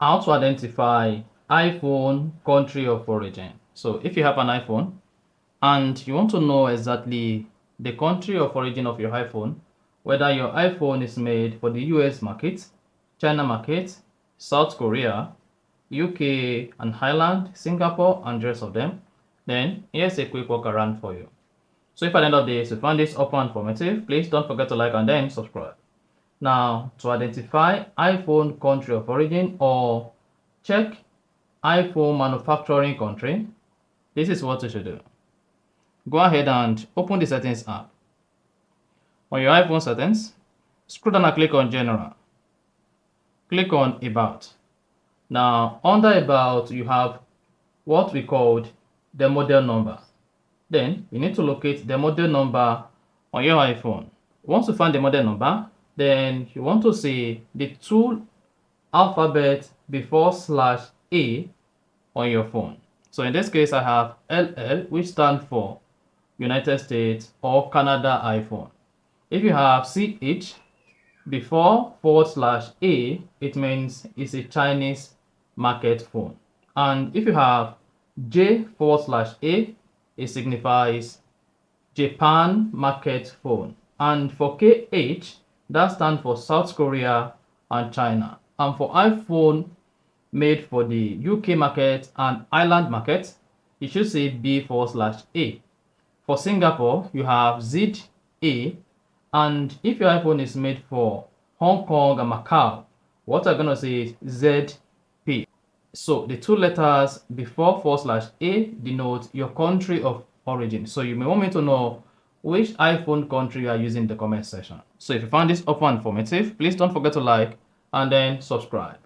How to identify iPhone country of origin. So if you have an iPhone and you want to know exactly the country of origin of your iPhone, whether your iPhone is made for the US market, China market, South Korea, UK and Ireland, Singapore, and the rest of them, then here's a quick walk around for you. So if at the end of this you found this helpful and informative, please don't forget to like and then subscribe. Now, to identify iPhone country of origin or check iPhone manufacturing country, this is what you should do. Go ahead and open the settings app. On your iPhone settings, scroll down and click on General. Click on About. Now, under About, you have what we called the model number. Then, you need to locate the model number on your iPhone. Once you find the model number, then you want to see the two alphabets before /A on your phone. So in this case, I have LL, which stands for United States or Canada iPhone. If you have CH before /A, it means it's a Chinese market phone. And if you have J/A, it signifies Japan market phone. And for KH, that stands for South Korea and China. And for iPhone made for the UK market and Ireland market, you should say B/A. For Singapore, you have ZA. And if your iPhone is made for Hong Kong and Macau, what I'm going to say is ZP. So the two letters before /A denote your country of origin. So you may want me to know which iPhone country you are using in the comment section. So if you found this helpful and informative, please don't forget to like and then subscribe.